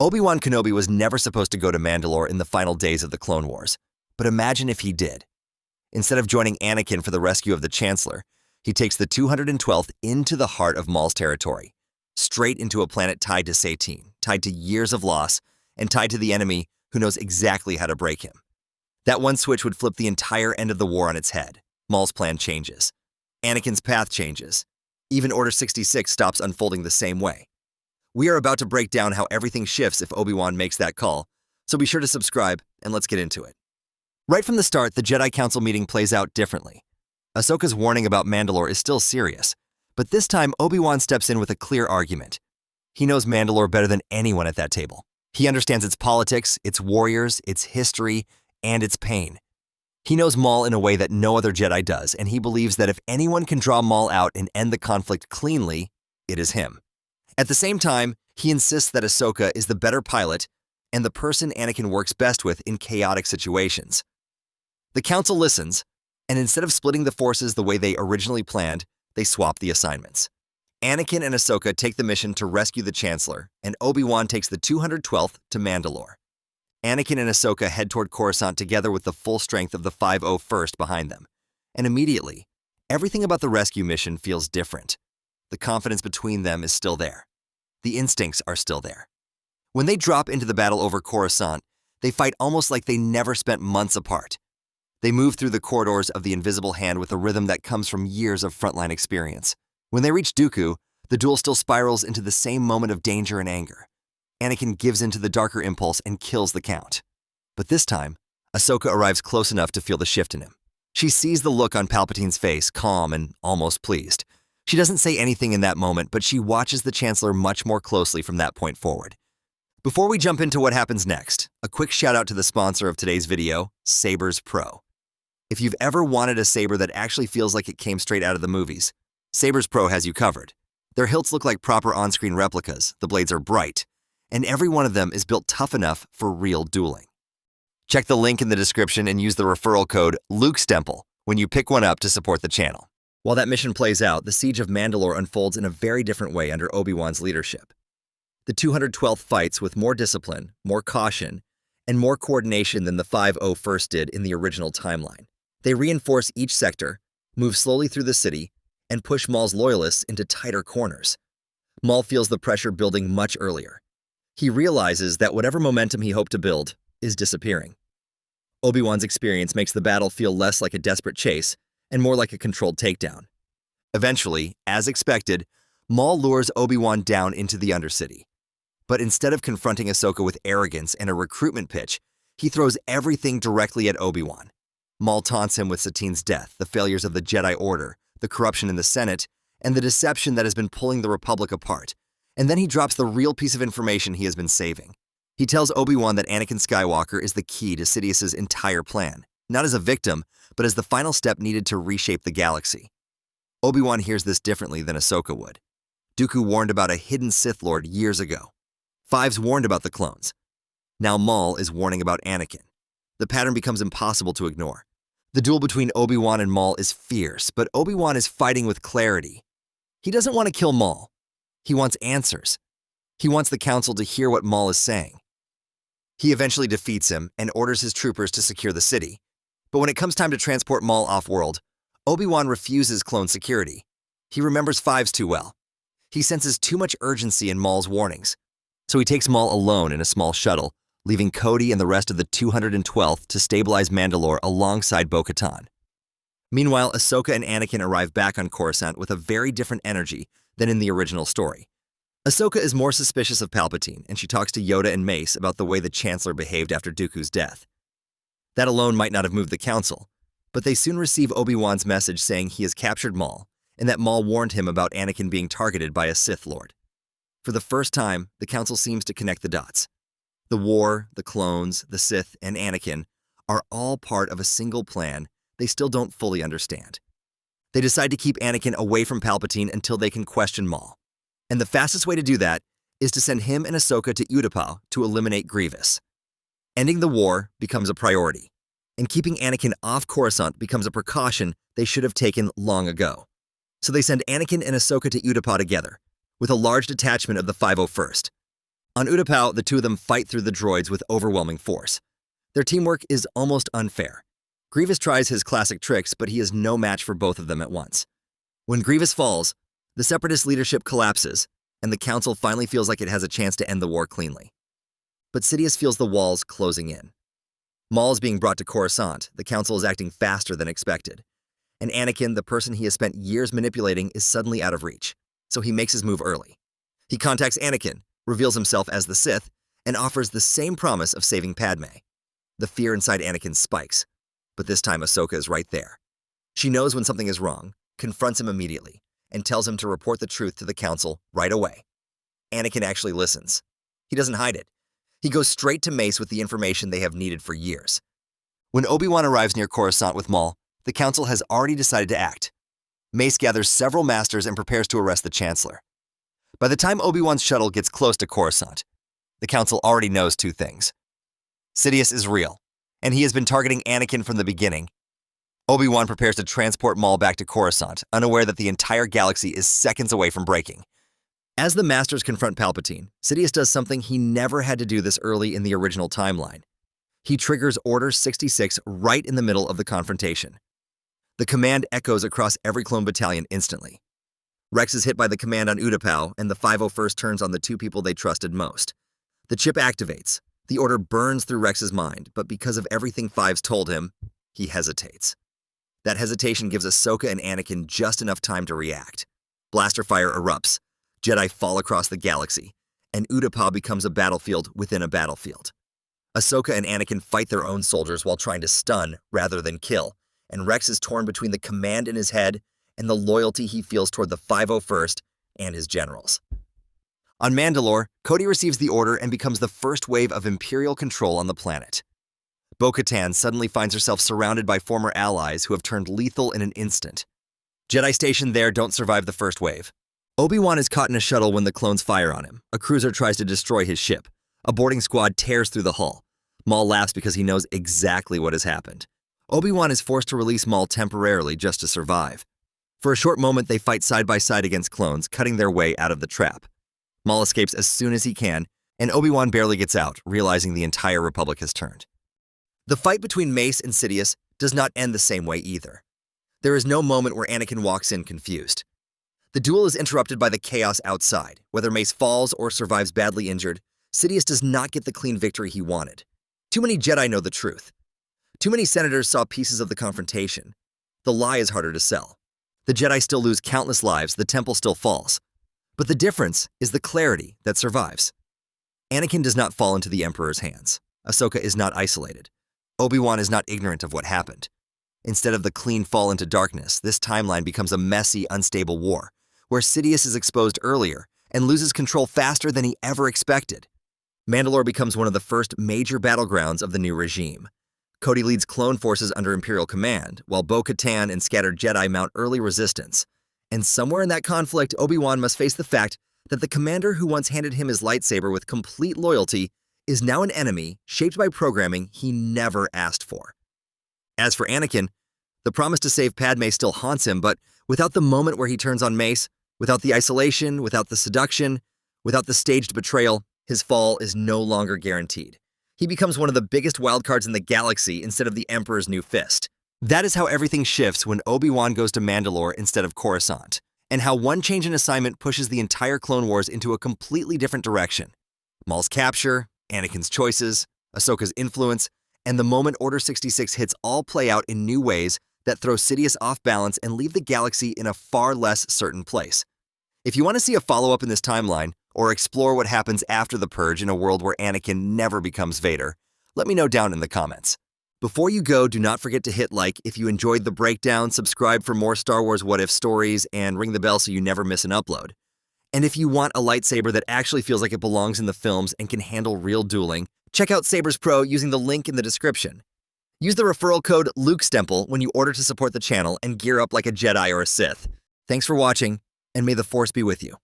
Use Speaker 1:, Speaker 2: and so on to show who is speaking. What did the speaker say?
Speaker 1: Obi-Wan Kenobi was never supposed to go to Mandalore in the final days of the Clone Wars, but imagine if he did. Instead of joining Anakin for the rescue of the Chancellor, he takes the 212th into the heart of Maul's territory, straight into a planet tied to Satine, tied to years of loss, and tied to the enemy who knows exactly how to break him. That one switch would flip the entire end of the war on its head. Maul's plan changes. Anakin's path changes. Even Order 66 stops unfolding the same way. We are about to break down how everything shifts if Obi-Wan makes that call, so be sure to subscribe and let's get into it. Right from the start, the Jedi Council meeting plays out differently. Ahsoka's warning about Mandalore is still serious, but this time Obi-Wan steps in with a clear argument. He knows Mandalore better than anyone at that table. He understands its politics, its warriors, its history, and its pain. He knows Maul in a way that no other Jedi does, and he believes that if anyone can draw Maul out and end the conflict cleanly, it is him. At the same time, he insists that Ahsoka is the better pilot and the person Anakin works best with in chaotic situations. The Council listens, and instead of splitting the forces the way they originally planned, they swap the assignments. Anakin and Ahsoka take the mission to rescue the Chancellor, and Obi-Wan takes the 212th to Mandalore. Anakin and Ahsoka head toward Coruscant together with the full strength of the 501st behind them. And immediately, everything about the rescue mission feels different. The confidence between them is still there. The instincts are still there. When they drop into the battle over Coruscant, they fight almost like they never spent months apart. They move through the corridors of the Invisible Hand with a rhythm that comes from years of frontline experience. When they reach Dooku, the duel still spirals into the same moment of danger and anger. Anakin gives in to the darker impulse and kills the Count. But this time, Ahsoka arrives close enough to feel the shift in him. She sees the look on Palpatine's face, calm and almost pleased. She doesn't say anything in that moment, but she watches the Chancellor much more closely from that point forward. Before we jump into what happens next, a quick shout out to the sponsor of today's video, Sabers Pro. If you've ever wanted a saber that actually feels like it came straight out of the movies, Sabers Pro has you covered. Their hilts look like proper on-screen replicas, the blades are bright, and every one of them is built tough enough for real dueling. Check the link in the description and use the referral code LukeStemple when you pick one up to support the channel. While that mission plays out, the siege of Mandalore unfolds in a very different way under Obi-Wan's leadership. The 212th fights with more discipline, more caution, and more coordination than the 501st did in the original timeline. They reinforce each sector, move slowly through the city, and push Maul's loyalists into tighter corners. Maul feels the pressure building much earlier. He realizes that whatever momentum he hoped to build is disappearing. Obi-Wan's experience makes the battle feel less like a desperate chase and more like a controlled takedown. Eventually, as expected, Maul lures Obi-Wan down into the Undercity. But instead of confronting Ahsoka with arrogance and a recruitment pitch, he throws everything directly at Obi-Wan. Maul taunts him with Satine's death, the failures of the Jedi Order, the corruption in the Senate, and the deception that has been pulling the Republic apart. And then he drops the real piece of information he has been saving. He tells Obi-Wan that Anakin Skywalker is the key to Sidious's entire plan, not as a victim, but as the final step needed to reshape the galaxy. Obi-Wan hears this differently than Ahsoka would. Dooku warned about a hidden Sith Lord years ago. Fives warned about the clones. Now Maul is warning about Anakin. The pattern becomes impossible to ignore. The duel between Obi-Wan and Maul is fierce, but Obi-Wan is fighting with clarity. He doesn't want to kill Maul. He wants answers. He wants the Council to hear what Maul is saying. He eventually defeats him and orders his troopers to secure the city. But when it comes time to transport Maul off-world, Obi-Wan refuses clone security. He remembers Fives too well. He senses too much urgency in Maul's warnings. So he takes Maul alone in a small shuttle, leaving Cody and the rest of the 212th to stabilize Mandalore alongside Bo-Katan. Meanwhile, Ahsoka and Anakin arrive back on Coruscant with a very different energy than in the original story. Ahsoka is more suspicious of Palpatine, and she talks to Yoda and Mace about the way the Chancellor behaved after Dooku's death. That alone might not have moved the Council, but they soon receive Obi-Wan's message saying he has captured Maul, and that Maul warned him about Anakin being targeted by a Sith Lord. For the first time, the Council seems to connect the dots. The war, the clones, the Sith, and Anakin are all part of a single plan they still don't fully understand. They decide to keep Anakin away from Palpatine until they can question Maul. And the fastest way to do that is to send him and Ahsoka to Utapau to eliminate Grievous. Ending the war becomes a priority, and keeping Anakin off Coruscant becomes a precaution they should have taken long ago. So they send Anakin and Ahsoka to Utapau together, with a large detachment of the 501st. On Utapau, the two of them fight through the droids with overwhelming force. Their teamwork is almost unfair. Grievous tries his classic tricks, but he is no match for both of them at once. When Grievous falls, the Separatist leadership collapses, and the Council finally feels like it has a chance to end the war cleanly. But Sidious feels the walls closing in. Maul is being brought to Coruscant. The Council is acting faster than expected. And Anakin, the person he has spent years manipulating, is suddenly out of reach, so he makes his move early. He contacts Anakin, reveals himself as the Sith, and offers the same promise of saving Padme. The fear inside Anakin spikes, but this time Ahsoka is right there. She knows when something is wrong, confronts him immediately, and tells him to report the truth to the Council right away. Anakin actually listens. He doesn't hide it. He goes straight to Mace with the information they have needed for years. When Obi-Wan arrives near Coruscant with Maul, the Council has already decided to act. Mace gathers several masters and prepares to arrest the Chancellor. By the time Obi-Wan's shuttle gets close to Coruscant, the Council already knows two things. Sidious is real, and he has been targeting Anakin from the beginning. Obi-Wan prepares to transport Maul back to Coruscant, unaware that the entire galaxy is seconds away from breaking. As the Masters confront Palpatine, Sidious does something he never had to do this early in the original timeline. He triggers Order 66 right in the middle of the confrontation. The command echoes across every clone battalion instantly. Rex is hit by the command on Utapau, and the 501st turns on the two people they trusted most. The chip activates. The order burns through Rex's mind, but because of everything Fives told him, he hesitates. That hesitation gives Ahsoka and Anakin just enough time to react. Blaster fire erupts. Jedi fall across the galaxy, and Utapau becomes a battlefield within a battlefield. Ahsoka and Anakin fight their own soldiers while trying to stun rather than kill, and Rex is torn between the command in his head and the loyalty he feels toward the 501st and his generals. On Mandalore, Cody receives the order and becomes the first wave of Imperial control on the planet. Bo-Katan suddenly finds herself surrounded by former allies who have turned lethal in an instant. Jedi stationed there don't survive the first wave. Obi-Wan is caught in a shuttle when the clones fire on him. A cruiser tries to destroy his ship. A boarding squad tears through the hull. Maul laughs because he knows exactly what has happened. Obi-Wan is forced to release Maul temporarily just to survive. For a short moment, they fight side by side against clones, cutting their way out of the trap. Maul escapes as soon as he can, and Obi-Wan barely gets out, realizing the entire Republic has turned. The fight between Mace and Sidious does not end the same way either. There is no moment where Anakin walks in confused. The duel is interrupted by the chaos outside. Whether Mace falls or survives badly injured, Sidious does not get the clean victory he wanted. Too many Jedi know the truth. Too many senators saw pieces of the confrontation. The lie is harder to sell. The Jedi still lose countless lives, the temple still falls. But the difference is the clarity that survives. Anakin does not fall into the Emperor's hands. Ahsoka is not isolated. Obi-Wan is not ignorant of what happened. Instead of the clean fall into darkness, this timeline becomes a messy, unstable war, where Sidious is exposed earlier and loses control faster than he ever expected. Mandalore becomes one of the first major battlegrounds of the new regime. Cody leads clone forces under Imperial command, while Bo-Katan and scattered Jedi mount early resistance. And somewhere in that conflict, Obi-Wan must face the fact that the commander who once handed him his lightsaber with complete loyalty is now an enemy shaped by programming he never asked for. As for Anakin, the promise to save Padme still haunts him, but without the moment where he turns on Mace, without the isolation, without the seduction, without the staged betrayal, his fall is no longer guaranteed. He becomes one of the biggest wildcards in the galaxy instead of the Emperor's new fist. That is how everything shifts when Obi-Wan goes to Mandalore instead of Coruscant, and how one change in assignment pushes the entire Clone Wars into a completely different direction. Maul's capture, Anakin's choices, Ahsoka's influence, and the moment Order 66 hits all play out in new ways that throw Sidious off balance and leave the galaxy in a far less certain place. If you want to see a follow-up in this timeline, or explore what happens after the Purge in a world where Anakin never becomes Vader, let me know down in the comments. Before you go, do not forget to hit like if you enjoyed the breakdown, subscribe for more Star Wars What If stories, and ring the bell so you never miss an upload. And if you want a lightsaber that actually feels like it belongs in the films and can handle real dueling, check out Sabers Pro using the link in the description. Use the referral code LukeStemple when you order to support the channel and gear up like a Jedi or a Sith. Thanks for watching, and may the Force be with you.